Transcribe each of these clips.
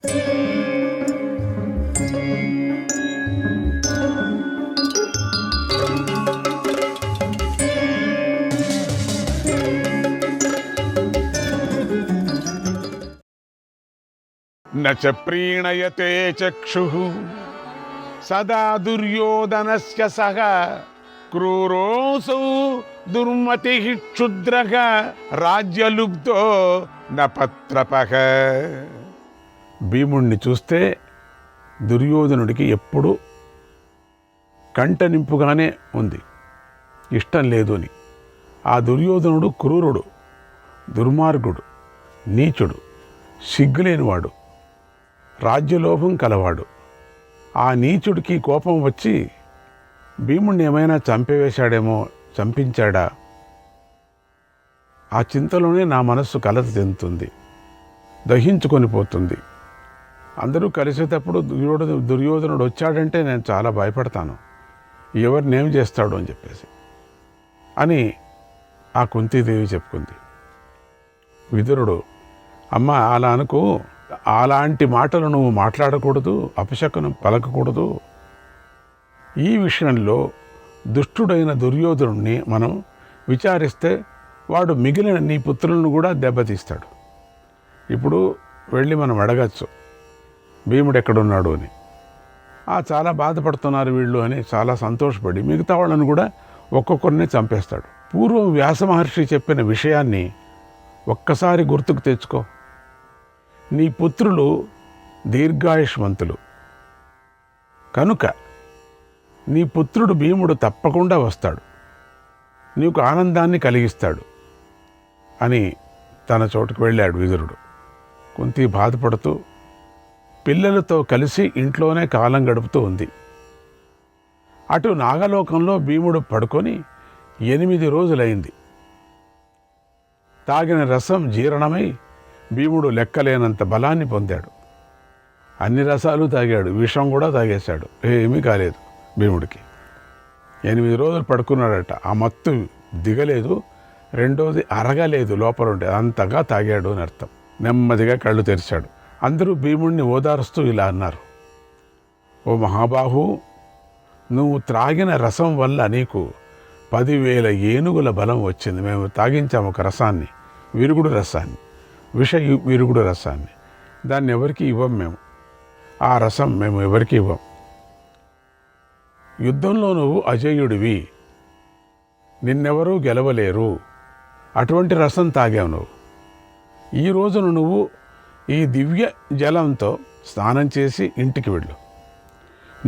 న చ ప్రీణయతే చక్షుః సదా దుర్యోధనస్య సహ క్రూరోऽసౌ దుర్మతిః క్షుద్రః రాజ్యలుబ్ధో న పత్రపః. భీముణ్ణి చూస్తే దుర్యోధనుడికి ఎప్పుడు కంట నింపుగానే ఉంది, ఇష్టం లేదు అని. ఆ దుర్యోధనుడు క్రూరుడు, దుర్మార్గుడు, నీచుడు, సిగ్గులేనివాడు, రాజ్యలోభం కలవాడు. ఆ నీచుడికి కోపం వచ్చి భీముణ్ణి ఏమైనా చంపివేశాడేమో, చంపించాడా? ఆ చింతలోనే నా మనస్సు కలత చెందుతుంది, దహించుకొని పోతుంది. అందరూ కలిసేటప్పుడు దుర్యోధనుడు వచ్చాడంటే నేను చాలా భయపడతాను, ఎవరినేం చేస్తాడు అని చెప్పేసి అని ఆ కుంతీదేవి చెప్పుకుంది. విదురుడు, అమ్మ అలా అనుకో, అలాంటి మాటలు నువ్వు మాట్లాడకూడదు, అపశకునం పలకకూడదు. ఈ విషయంలో దుష్టుడైన దుర్యోధనుడిని మనం విచారిస్తే వాడు మిగిలిన నీ పుత్రులను కూడా దెబ్బతీస్తాడు. ఇప్పుడు వెళ్ళి మనం అడగచ్చు భీముడు ఎక్కడున్నాడు అని. చాలా బాధపడుతున్నారు వీళ్ళు అని చాలా సంతోషపడి మిగతా వాళ్ళను కూడా ఒక్కొక్కరిని చంపేస్తాడు. పూర్వం వ్యాస మహర్షి చెప్పిన విషయాన్ని ఒక్కసారి గుర్తుకు తెచ్చుకో. నీ పుత్రులు దీర్ఘాయుష్మంతులు కనుక నీ పుత్రుడు భీముడు తప్పకుండా వస్తాడు, నీకు ఆనందాన్ని కలిగిస్తాడు అని తన చోటుకు వెళ్ళాడు విదురుడు. కుంతి బాధపడుతూ పిల్లలతో కలిసి ఇంట్లోనే కాలం గడుపుతూ ఉంది. అటు నాగలోకంలో భీముడు పడుకొని 8 రోజులైంది. తాగిన రసం జీర్ణమై భీముడు లెక్కలేనంత బలాన్ని పొందాడు. అన్ని రసాలు తాగాడు, విషం కూడా తాగేశాడు, ఏమీ కాలేదు భీముడికి. 8 రోజులు పడుకున్నాడట. ఆ మత్తు దిగలేదు, రెండోది అరగలేదు లోపల ఉంటే, అంతగా తాగాడు అని అర్థం. నెమ్మదిగా కళ్ళు తెరిచాడు. అందరూ భీముడిని ఓదారుస్తూ ఇలా అన్నారు, ఓ మహాబాహు, నువ్వు త్రాగిన రసం వల్ల నీకు 10,000 ఏనుగుల బలం వచ్చింది. మేము తాగించాము ఒక రసాన్ని, విరుగుడు రసాన్ని, విరుగుడు రసాన్ని. దాన్ని ఎవరికి ఇవ్వం మేము, ఆ రసం మేము ఎవరికి ఇవ్వం. యుద్ధంలో నువ్వు అజేయుడివి, నిన్నెవరూ గెలవలేరు, అటువంటి రసం తాగావు నువ్వు. ఈ రోజున నువ్వు ఈ దివ్య జలంతో స్నానం చేసి ఇంటికి వెళ్ళు,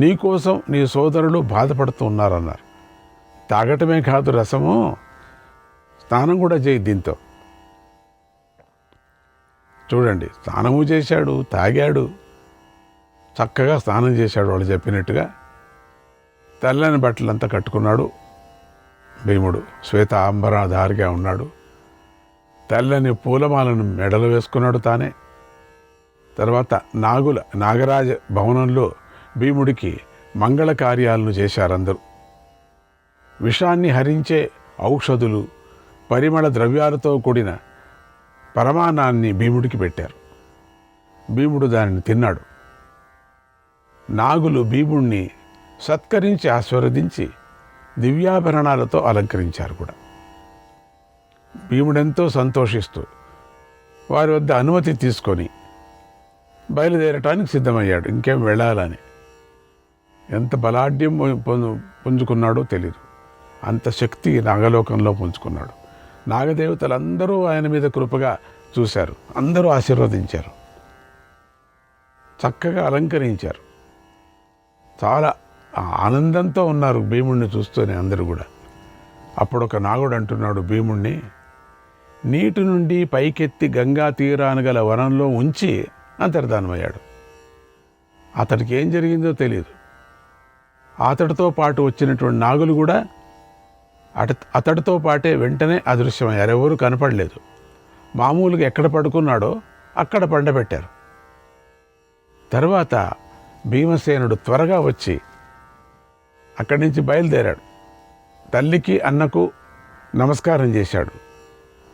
నీకోసం నీ సోదరులు బాధపడుతూ ఉన్నారన్నారు. తాగటమే కాదు రసము, స్నానం కూడా చేయి దీంతో. చూడండి, స్నానము చేశాడు, తాగాడు, చక్కగా స్నానం చేశాడు వాళ్ళు చెప్పినట్టుగా. తెల్లని బట్టలంతా కట్టుకున్నాడు భీముడు, శ్వేత అంబరధారిగా ఉన్నాడు. తెల్లని పూలమాలను మెడలు వేసుకున్నాడు తానే. తర్వాత నాగరాజ భవనంలో భీముడికి మంగళ కార్యాలను చేశారందరూ. విషాన్ని హరించే ఔషధులు, పరిమళ ద్రవ్యాలతో కూడిన పరమాన్నాన్ని భీముడికి పెట్టారు. భీముడు దానిని తిన్నాడు. నాగులు భీముణ్ణి సత్కరించి ఆశీర్వదించి దివ్యాభరణాలతో అలంకరించారు కూడా. భీముడెంతో సంతోషిస్తూ వారి వద్ద అనుమతి తీసుకొని బయలుదేరటానికి సిద్ధమయ్యాడు, ఇంకేం వెళ్ళాలని. ఎంత బలాఢ్యం పుంజుకున్నాడో తెలీదు, అంత శక్తి నాగలోకంలో పుంజుకున్నాడు. నాగదేవతలందరూ ఆయన మీద కృపగా చూశారు, అందరూ ఆశీర్వదించారు, చక్కగా అలంకరించారు. చాలా ఆనందంతో ఉన్నారు భీముడిని చూస్తూనే అందరూ కూడా. అప్పుడు ఒక నాగుడు అంటున్నాడు భీముణ్ణి, నీటి నుండి పైకెత్తి గంగా తీరాన గల వనంలో ఉంచి అంతర్ధానమయ్యాడు. అతడికి ఏం జరిగిందో తెలియదు. అతడితో పాటు వచ్చినటువంటి నాగులు కూడా అతడితో పాటే వెంటనే అదృశ్యమయ్యారు, ఎవరు కనపడలేదు. మామూలుగా ఎక్కడ పడుకున్నాడో అక్కడ పండబెట్టారు. తర్వాత భీమసేనుడు త్వరగా వచ్చి అక్కడి నుంచి బయలుదేరాడు. తల్లికి అన్నకు నమస్కారం చేశాడు,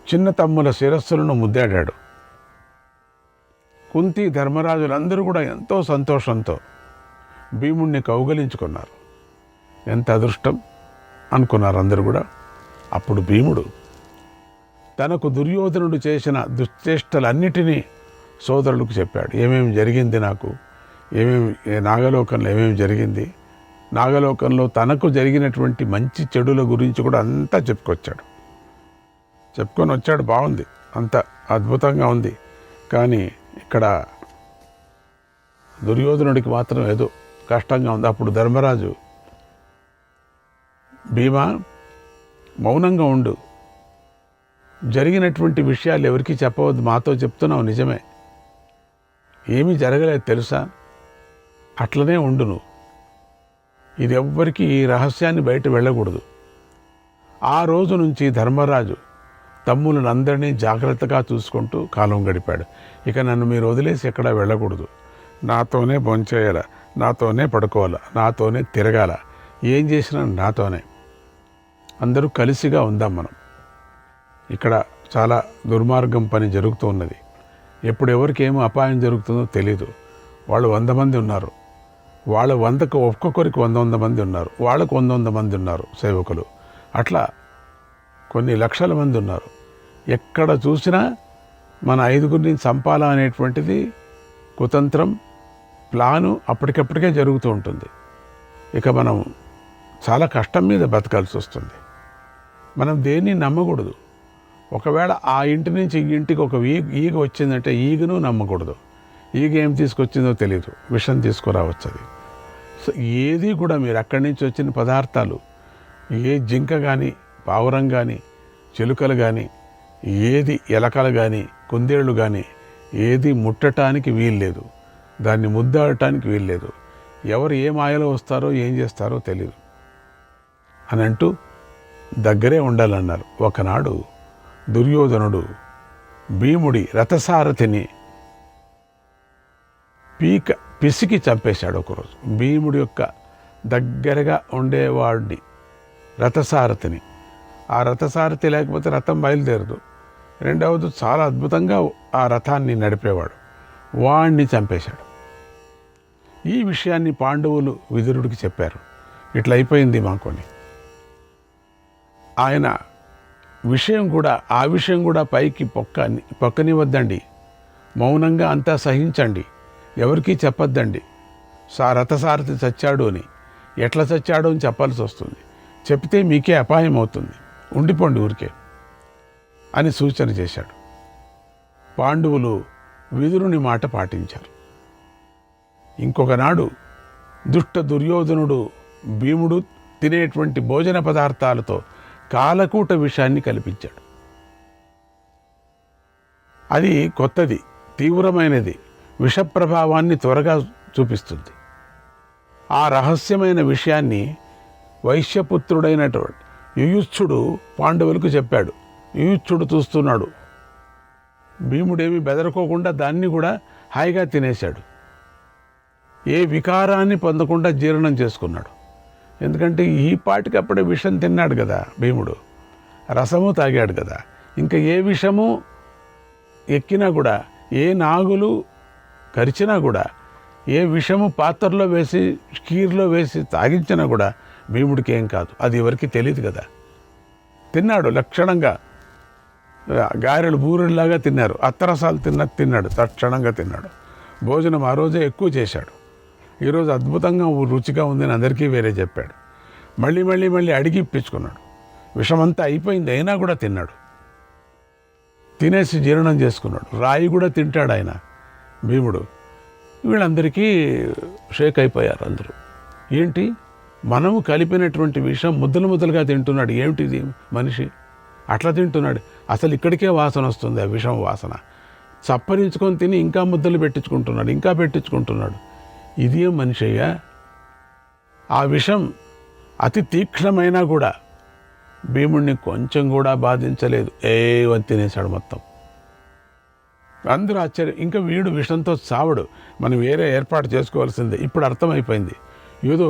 చిన్న తమ్ముల శిరస్సులను ముద్దాడాడు. కుంతి ధర్మరాజులందరూ కూడా ఎంతో సంతోషంతో భీముణ్ణి కౌగలించుకున్నారు. ఎంత అదృష్టం అనుకున్నారు అందరూ కూడా. అప్పుడు భీముడు తనకు దుర్యోధనుడు చేసిన దుశ్చేష్టలన్నిటినీ సోదరులకు చెప్పాడు. ఏమేమి జరిగింది, నాకు నాగలోకంలో ఏమేమి జరిగింది, నాగలోకంలో తనకు జరిగినటువంటి మంచి చెడుల గురించి కూడా అంతా చెప్పుకొని వచ్చాడు. బాగుంది, అంత అద్భుతంగా ఉంది. కానీ ఇక్కడ దుర్యోధనుడికి మాత్రం ఏదో కష్టంగా ఉంది. అప్పుడు ధర్మరాజు, భీమా మౌనంగా ఉండు, జరిగినటువంటి విషయాలు ఎవరికీ చెప్పవద్దు, మాతో చెప్తున్నావు నిజమే, ఏమీ జరగలేదు తెలుసా, అట్లనే ఉండు నువ్వు, ఇది ఎవ్వరికీ ఈ రహస్యాన్ని బయట వెళ్ళకూడదు. ఆ రోజు నుంచి ధర్మరాజు తమ్ములందరినీ జాగ్రత్తగా చూసుకుంటూ కాలం గడిపాడు. ఇక నన్ను మీరు వదిలేసి ఎక్కడా వెళ్ళకూడదు, నాతోనే భోంచేయాల, నాతోనే పడుకోవాల, నాతోనే తిరగాల, ఏం చేసినా నాతోనే, అందరూ కలిసిగా ఉందాం మనం. ఇక్కడ చాలా దుర్మార్గం పని జరుగుతూ ఉన్నది. ఎప్పుడు ఎవరికి ఏమో అపాయం జరుగుతుందో తెలీదు. వాళ్ళు 100 మంది ఉన్నారు, వాళ్ళ 100కు ఒక్కొక్కరికి 100 మంది ఉన్నారు, వాళ్ళకు 100 మంది ఉన్నారు సేవకులు, అట్లా కొన్ని లక్షల మంది ఉన్నారు. ఎక్కడ చూసినా మన 5గురిని చంపాలా అనేటువంటిది కుతంత్రం, ప్లాను అప్పటికప్పటికే జరుగుతూ ఉంటుంది. ఇక మనం చాలా కష్టం మీద బతకాల్సి వస్తుంది. మనం దేన్ని నమ్మకూడదు. ఒకవేళ ఆ ఇంటి నుంచి ఈ ఇంటికి ఒక ఈగ వచ్చిందంటే ఈగను నమ్మకూడదు. ఈగ ఏం తీసుకొచ్చిందో తెలియదు, విషం తీసుకురావచ్చు అది. సో ఏది కూడా మీరు అక్కడి నుంచి వచ్చిన పదార్థాలు, ఏ జింక కానీ, పావురం కానీ, చిలుకలు కానీ, ఏది ఎలకలు కానీ, కుందేళ్ళు కానీ, ఏది ముట్టడానికి వీల్లేదు, దాన్ని ముద్దాడటానికి వీల్లేదు. ఎవరు ఏ మాయలో వస్తారో ఏం చేస్తారో తెలియదు అని అంటూ దగ్గరే ఉండాలన్నారు. ఒకనాడు దుర్యోధనుడు భీముడి రథసారథిని పిసికి చంపేశాడు. ఒకరోజు భీముడి యొక్క దగ్గరగా ఉండేవాడిని, రథసారథిని. ఆ రథసారథి లేకపోతే రథం బయలుదేరదు. రెండవది చాలా అద్భుతంగా ఆ రథాన్ని నడిపేవాడు, వాణ్ణి చంపేశాడు. ఈ విషయాన్ని పాండవులు విదురుడికి చెప్పారు. ఇట్లా అయిపోయింది మాకొని. ఆయన ఆ విషయం కూడా పైకి పొక్కనివద్దండి, మౌనంగా అంతా సహించండి, ఎవరికీ చెప్పొద్దండి. రథసారథి చచ్చాడు అని, ఎట్లా చచ్చాడో అని చెప్పాల్సి వస్తుంది, చెప్తే మీకే అపాయం అవుతుంది, ఉండిపోండి ఊరికే అని సూచన చేశాడు. పాండవులు విదురుని మాట పాటించారు. ఇంకొకనాడు దుష్ట దుర్యోధనుడు భీముడు తినేటువంటి భోజన పదార్థాలతో కాలకూట విషాన్ని కల్పించాడు. అది కొత్తది, తీవ్రమైనది, విష ప్రభావాన్ని త్వరగా చూపిస్తుంది. ఆ రహస్యమైన విషయాన్ని వైశ్యపుత్రుడైనటువంటి యుయుత్సుడు పాండవులకు చెప్పాడు. యుయుత్సుడు చూస్తున్నాడు. భీముడేమి బెదరుకోకుండా దాన్ని కూడా హాయిగా తినేశాడు. ఏ వికారాన్ని పొందకుండా జీర్ణం చేసుకున్నాడు. ఎందుకంటే ఈ పాటికి అప్పుడే విషం తిన్నాడు కదా భీముడు, రసము తాగాడు కదా. ఇంకా ఏ విషము ఎక్కినా కూడా, ఏ నాగులు కరిచినా కూడా, ఏ విషము పాత్రలో వేసి కీర్లో వేసి తాగించినా కూడా భీముడికి ఏం కాదు. అది ఎవరికి తెలియదు కదా. తిన్నాడు లక్షణంగా, గారెలు బూరెల్లాగా తిన్నారు, అత్తరసాలు తిన్నాడు, తక్షణంగా తిన్నాడు. భోజనం ఆ రోజే ఎక్కువ చేశాడు. ఈరోజు అద్భుతంగా రుచిగా ఉందని అందరికీ వేరే చెప్పాడు. మళ్ళీ అడిగి ఇప్పించుకున్నాడు. విషమంతా అయిపోయింది అయినా కూడా తిన్నాడు. తినేసి జీర్ణం చేసుకున్నాడు. రాయి కూడా తింటాడు ఆయన భీముడు. వీళ్ళందరికీ షేక్ అయిపోయారు అందరూ. ఏంటి, మనము కలిపినటువంటి విషం ముద్దలుగా తింటున్నాడు, ఏమిటిది మనిషి అట్లా తింటున్నాడు, అసలు ఇక్కడికే వాసన వస్తుంది, ఆ విషం వాసన. చప్పరించుకొని తిని ఇంకా ముద్దలు పెట్టించుకుంటున్నాడు. ఇదే మనిషి అయ్యా. ఆ విషం అతి తీక్ష్ణమైనా కూడా భీముడిని కొంచెం కూడా బాధించలేదు. ఏవని తినేశాడు మొత్తం. అందరూ ఆశ్చర్యం. ఇంకా వీడు విషంతో చావడు, మనం వేరే ఏర్పాటు చేసుకోవాల్సిందే. ఇప్పుడు అర్థమైపోయింది, ఏదో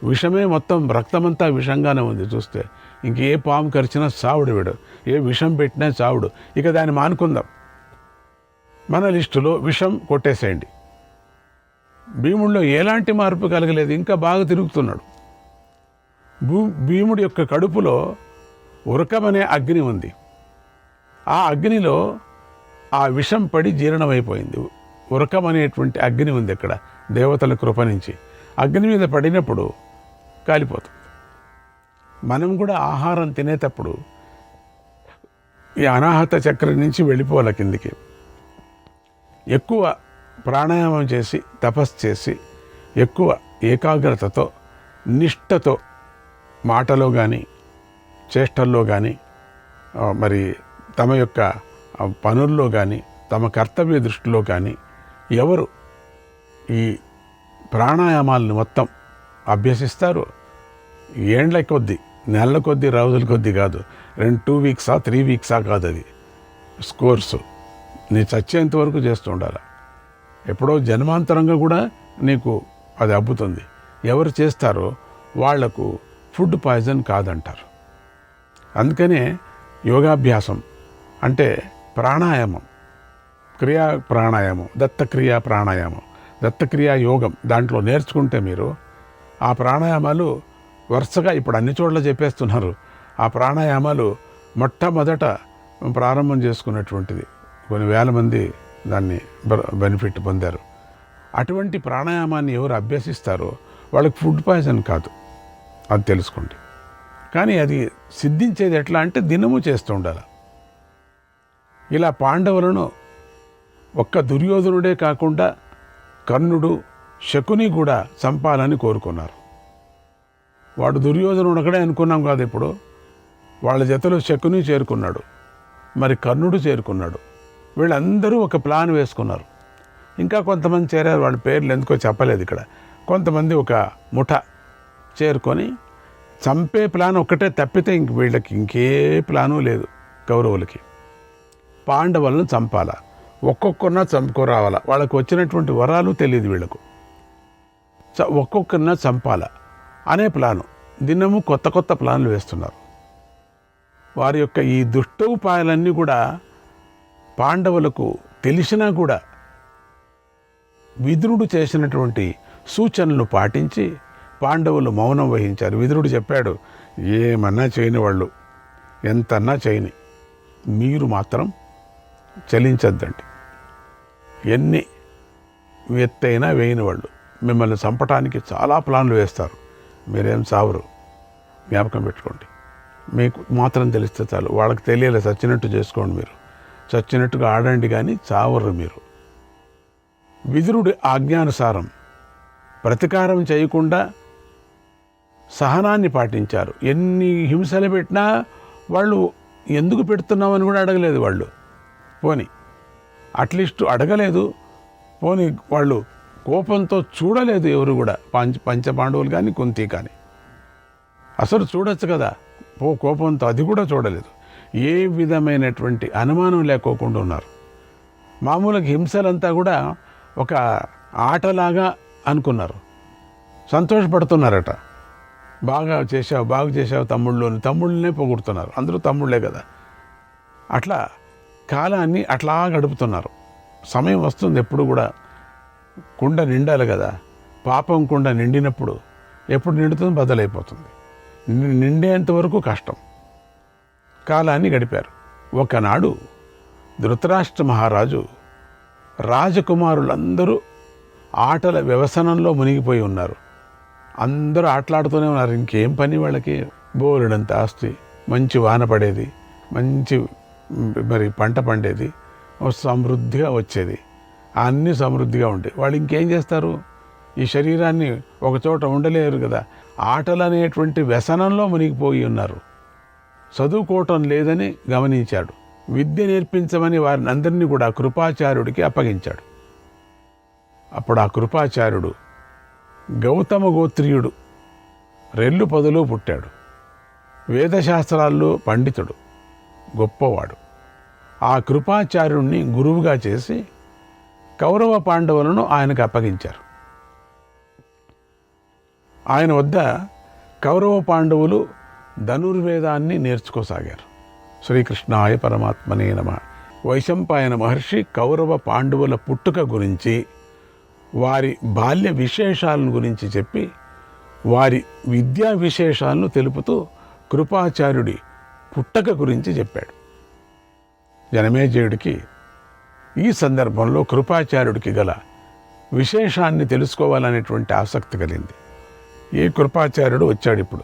విషమే మొత్తం, రక్తమంతా విషంగానే ఉంది. చూస్తే ఇంకే పాము కరిచినా చావుడు వీడు, ఏ విషం పెట్టినా చావుడు. ఇక దాన్ని మానుకుందాం, మన లిస్టులో విషం కొట్టేసేయండి. భీముడిలో ఎలాంటి మార్పు కలగలేదు, ఇంకా బాగా తిరుగుతున్నాడు. భీముడి యొక్క కడుపులో ఉరకమనే అగ్ని ఉంది. ఆ అగ్నిలో ఆ విషం పడి జీర్ణమైపోయింది. ఉరకం అనేటువంటి అగ్ని ఉంది అక్కడ, దేవతల కృప నుంచి. అగ్ని మీద పడినప్పుడు కాలిపోతుంది. మనం కూడా ఆహారం తినేటప్పుడు ఈ అనాహత చక్రం నుంచి వెళ్ళిపోవాలి కిందికి. ఎక్కువ ప్రాణాయామం చేసి, తపస్సు చేసి, ఎక్కువ ఏకాగ్రతతో, నిష్ఠతో మాటలో కానీ చేష్టల్లో కానీ మరి తమ యొక్క పనుల్లో కానీ తమ కర్తవ్య దృష్టిలో కానీ ఎవరు ఈ ప్రాణాయామాలను మొత్తం అభ్యసిస్తారో ఏండ్ల కొద్దీ, నెలల కొద్దీ, రోజుల కొద్దీ కాదు, 2 వీక్సా 3 వీక్సా కాదు, అది కోర్సు నీ చచ్చేంత వరకు చేస్తూ ఉండాలి. ఎప్పుడో జన్మాంతరంగా కూడా నీకు అది అబ్బుతుంది. ఎవరు చేస్తారో వాళ్లకు ఫుడ్ పాయిజన్ కాదంటారు. అందుకనే యోగాభ్యాసం అంటే ప్రాణాయామం, క్రియా ప్రాణాయామం, దత్తక్రియా ప్రాణాయామం, దత్తక్రియా యోగం దాంట్లో నేర్చుకుంటే మీరు ఆ ప్రాణాయామాలు వరుసగా ఇప్పుడు అన్ని చోట్ల చెప్పేస్తున్నారు. ఆ ప్రాణాయామాలు మొట్టమొదట ప్రారంభం చేసుకున్నటువంటిది, కొన్ని వేల మంది దాన్ని బెనిఫిట్ పొందారు. అటువంటి ప్రాణాయామాన్ని ఎవరు అభ్యసిస్తారో వాళ్ళకి ఫుడ్ పాయిజన్ కాదు, అది తెలుసుకోండి. కానీ అది సిద్ధించేది ఎట్లా అంటే దినము చేస్తూ ఉండాలి. ఇలా పాండవులను ఒక్క దుర్యోధనుడే కాకుండా కర్ణుడు, శకుని కూడా చంపాలని కోరుకున్నారు. వాడు దుర్యోధనుడు ఒకడే అనుకున్నాం కాదు, ఇప్పుడు వాళ్ళ జతలో శకుని చేరుకున్నాడు, మరి కర్ణుడు చేరుకున్నాడు. వీళ్ళందరూ ఒక ప్లాన్ వేసుకున్నారు. ఇంకా కొంతమంది చేరారు, వాళ్ళ పేర్లు ఎందుకో చెప్పలేదు ఇక్కడ. కొంతమంది ఒక ముఠ చేరుకొని చంపే ప్లాన్ ఒక్కటే తప్పితే వీళ్ళకి ఇంకే ప్లాను లేదు. కౌరవులకి పాండవులను చంపాలా, ఒక్కొక్కరిన చంపుకోరావాలా, వాళ్ళకు వచ్చినటువంటి వరాలు తెలియదు వీళ్ళకు, ఒక్కొక్కరిన చంపాలా అనే ప్లాను. దినము కొత్త కొత్త ప్లాన్లు వేస్తున్నారు. వారి యొక్క ఈ దుష్టోపాయాలన్నీ కూడా పాండవులకు తెలిసినా కూడా విదురుడు చేసినటువంటి సూచనలు పాటించి పాండవులు మౌనం వహించారు. విదురుడు చెప్పాడు, ఏమన్నా చేయని వాళ్ళు ఎంతన్నా చేయని, మీరు మాత్రం చలించద్దండి. ఎన్ని ఎత్తైనా వేయని వాళ్ళు మిమ్మల్ని చంపటానికి చాలా ప్లాన్లు వేస్తారు, మీరేం చావరు, జ్ఞాపకం పెట్టుకోండి. మీకు మాత్రం తెలిస్తే చాలు, వాళ్ళకి తెలియలే, చచ్చినట్టు చేసుకోండి, మీరు చచ్చినట్టుగా ఆడండి కానీ చావరు మీరు. విదురుడి ఆజ్ఞానుసారం ప్రతీకారం చేయకుండా సహనాన్ని పాటించారు. ఎన్ని హింసలు పెట్టినా వాళ్ళు ఎందుకు పెడుతున్నామని కూడా అడగలేదు. వాళ్ళు పోని అట్లీస్ట్ అడగలేదు, పోని వాళ్ళు కోపంతో చూడలేదు ఎవరు కూడా. పంచపాండవులు కానీ కుంతి కానీ అసలు చూడొచ్చు కదా, కోపంతో అది కూడా చూడలేదు. ఏ విధమైనటువంటి అనుమానం లేకోకుండా ఉన్నారు. మామూలుగా హింసలంతా కూడా ఒక ఆటలాగా అనుకున్నారు, సంతోషపడుతున్నారట. బాగా చేశావు తమ్ముళ్ళనే పొగుడుతున్నారు, అందరూ తమ్ముళ్ళే కదా. అట్లా కాలాన్ని అట్లా గడుపుతున్నారు. సమయం వస్తుంది, ఎప్పుడు కూడా కుండ నిండాలి కదా. పాపం కుండ నిండినప్పుడు ఎప్పుడు నిండుతుంది, బద్దలైపోతుంది. నిండేంత వరకు కష్టం. కాలాన్ని గడిపారు. ఒకనాడు ధృతరాష్ట్ర మహారాజు రాజకుమారులందరూ ఆటల వ్యవసనంలో మునిగిపోయి ఉన్నారు. అందరూ ఆటలాడుతూనే ఉన్నారు. ఇంకేం పని వాళ్ళకి? బోలెడంత ఆస్తి, మంచి వాన పడేది, మంచి మరి పంట పండేది, సమృద్ధిగా వచ్చేది, అన్నీ సమృద్ధిగా ఉంటాయి. వాళ్ళు ఇంకేం చేస్తారు? ఈ శరీరాన్ని ఒక చోట ఉండలేరు కదా. ఆటలు అనేటువంటి వ్యసనంలో మునిగిపోయి ఉన్నారు. చదువుకోవటం లేదని గమనించాడు. విద్య నేర్పించమని వారిని అందరినీ కూడా కృపాచార్యుడికి అప్పగించాడు. అప్పుడు ఆ కృపాచార్యుడు గౌతమ గోత్రీయుడు, రెల్లు పొదలో పుట్టాడు. వేదశాస్త్రాల్లో పండితుడు, గొప్పవాడు. ఆ కృపాచార్యుడిని గురువుగా చేసి కౌరవ పాండవులను ఆయనకు అప్పగించారు. ఆయన వద్ద కౌరవ పాండవులు ధనుర్వేదాన్ని నేర్చుకోసాగారు. శ్రీకృష్ణాయ పరమాత్మనే నమః. వైశంపాయన మహర్షి కౌరవ పాండవుల పుట్టుక గురించి, వారి బాల్య విశేషాలను గురించి చెప్పి, వారి విద్యా విశేషాలను తెలుపుతూ కృపాచార్యుడి పుట్టక గురించి చెప్పాడు. జనమేజయుడికి ఈ సందర్భంలో కృపాచార్యుడికి గల విశేషాన్ని తెలుసుకోవాలనేటువంటి ఆసక్తి కలిగింది. ఏ కృపాచార్యుడు వచ్చాడు ఇప్పుడు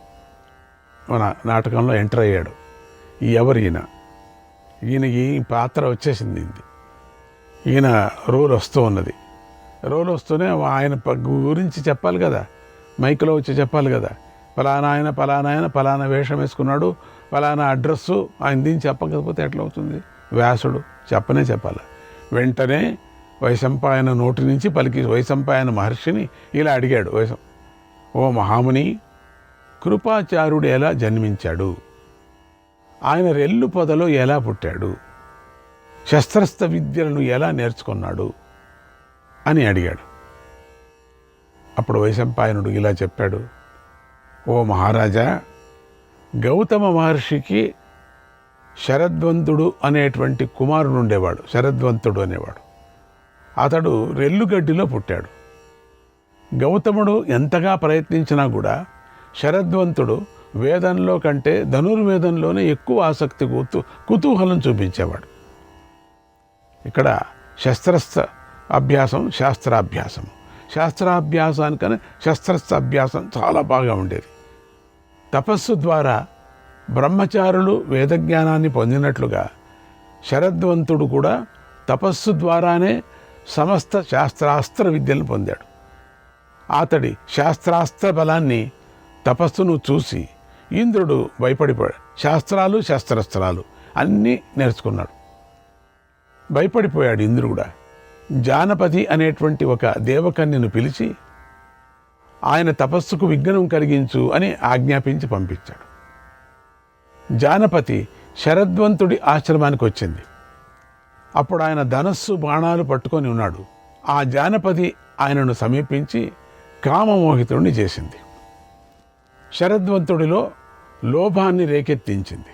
మన నాటకంలో ఎంటర్ అయ్యాడు. ఎవరు ఈయనకి ఈ పాత్ర వచ్చేసింది. ఈయన రోల్ వస్తూ ఉన్నది. రోల్ వస్తూనే ఆయన గురించి చెప్పాలి కదా, మైక్లో వచ్చి చెప్పాలి కదా. ఫలానా ఆయన ఫలానా వేషం వేసుకున్నాడు, ఫలానా అడ్రస్సు ఆయన దీన్ని చెప్పకపోతే ఎట్లా అవుతుంది? వ్యాసుడు చెప్పాలి. వెంటనే వైశంపాయన నోటి నుంచి పలికి వైశంపాయన మహర్షిని ఇలా అడిగాడు. ఓ మహాముని, కృపాచార్యుడు ఎలా జన్మించాడు? ఆయన రెల్లు పొదలో ఎలా పుట్టాడు? శస్త్రస్త్ర విద్యలను ఎలా నేర్చుకున్నాడు అని అడిగాడు. అప్పుడు వైశంపాయనుడు ఇలా చెప్పాడు. ఓ మహారాజా, గౌతమ మహర్షికి శరద్వంతుడు అనేటువంటి కుమారుడు ఉండేవాడు. శరద్వంతుడు అనేవాడు. అతడు రెల్లుగడ్డిలో పుట్టాడు. గౌతముడు ఎంతగా ప్రయత్నించినా కూడా శరద్వంతుడు వేదంలో కంటే ధనుర్వేదంలోనే ఎక్కువ ఆసక్తి కుతూహలం చూపించేవాడు. ఇక్కడ శస్త్రస్త్ర అభ్యాసం, శాస్త్రాభ్యాసానికన్నా శస్త్రస్త్ర అభ్యాసం చాలా బాగా ఉండేది. తపస్సు ద్వారా బ్రహ్మచారులు వేదజ్ఞానాన్ని పొందినట్లుగా శరద్వంతుడు కూడా తపస్సు ద్వారానే సమస్త శాస్త్రాస్త్ర విద్యలను పొందాడు. అతడి శాస్త్రాస్త్ర బలాన్ని, తపస్సును చూసి ఇంద్రుడు భయపడిపోయాడు. శాస్త్రాలు శస్త్రాస్త్రాలు అన్నీ నేర్చుకున్నాడు. భయపడిపోయాడు ఇంద్రుడు కూడా. జానపతి అనేటువంటి ఒక దేవకన్యను పిలిచి ఆయన తపస్సుకు విఘ్నం కలిగించు అని ఆజ్ఞాపించి పంపించాడు. జానపతి శరద్వంతుడి ఆశ్రమానికి వచ్చింది. అప్పుడు ఆయన ధనస్సు బాణాలు పట్టుకొని ఉన్నాడు. ఆ జానపతి ఆయనను సమీపించి కామమోహితుడిని చేసింది. శరద్వంతుడిలో లోభాన్ని రేకెత్తించింది.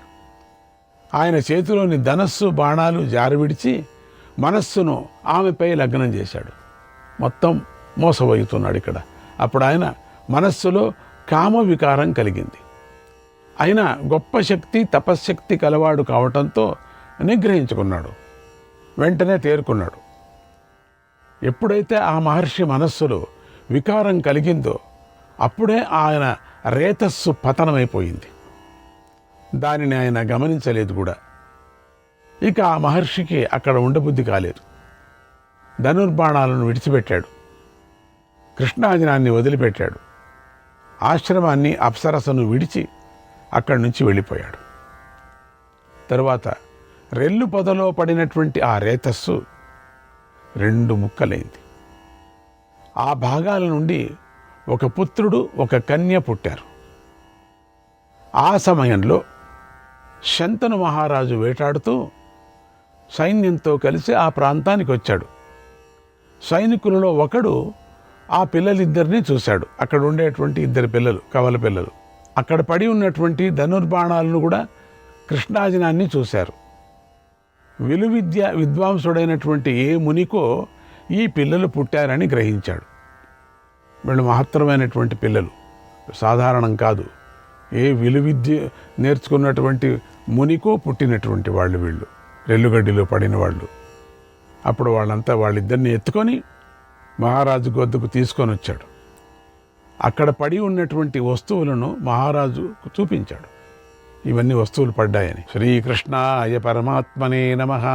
ఆయన చేతిలోని ధనస్సు బాణాలు జారవిడిచి మనస్సును ఆమెపై లగ్నం చేశాడు. మొత్తం మోసపోతున్నాడు ఇక్కడ. అప్పుడు ఆయన మనస్సులో కామ వికారం కలిగింది. అయినా గొప్ప శక్తి, తపశ్శక్తి కలవాడు కావటంతో నిగ్రహించుకున్నాడు. వెంటనే తేరుకున్నాడు. ఎప్పుడైతే ఆ మహర్షి మనస్సులో వికారం కలిగిందో అప్పుడే ఆయన రేతస్సు పతనమైపోయింది. దానిని ఆయన గమనించలేదు కూడా. ఇక ఆ మహర్షికి అక్కడ ఉండబుద్ధి కాలేదు. ధనుర్బాణాలను విడిచిపెట్టాడు. కృష్ణాజనాన్ని వదిలిపెట్టాడు. ఆశ్రమాన్ని, అప్సరసను విడిచి అక్కడి నుంచి వెళ్ళిపోయాడు. తరువాత రెల్లు పొదలో పడినటువంటి ఆ రేతస్సు 2 ముక్కలైంది. ఆ భాగాల నుండి ఒక పుత్రుడు, ఒక కన్య పుట్టారు. ఆ సమయంలో శంతను మహారాజు వేటాడుతూ సైన్యంతో కలిసి ఆ ప్రాంతానికి వచ్చాడు. సైనికులలో ఒకడు ఆ పిల్లలిద్దరినీ చూశాడు. అక్కడ ఉండేటువంటి 2 పిల్లలు, కవల పిల్లలు. అక్కడ పడి ఉన్నటువంటి ధనుర్బాణాలను కూడా, కృష్ణాజనాన్ని చూశారు. విలువిద్య విద్వాంసుడైనటువంటి ఏ మునికో ఈ పిల్లలు పుట్టారని గ్రహించాడు. వీళ్ళు మహత్తరమైనటువంటి పిల్లలు, సాధారణం కాదు. ఏ విలువిద్య నేర్చుకున్నటువంటి మునికో పుట్టినటువంటి వాళ్ళు వీళ్ళు, రెల్లుగడ్డిలో పడిన వాళ్ళు. అప్పుడు వాళ్ళిద్దరిని ఎత్తుకొని మహారాజు వద్దకు తీసుకొని వచ్చాడు. అక్కడ పడి ఉన్నటువంటి వస్తువులను మహారాజుకు చూపించాడు. ఇవన్నీ వస్తువులు పడ్డాయని. శ్రీకృష్ణాయ పరమాత్మనే నమః.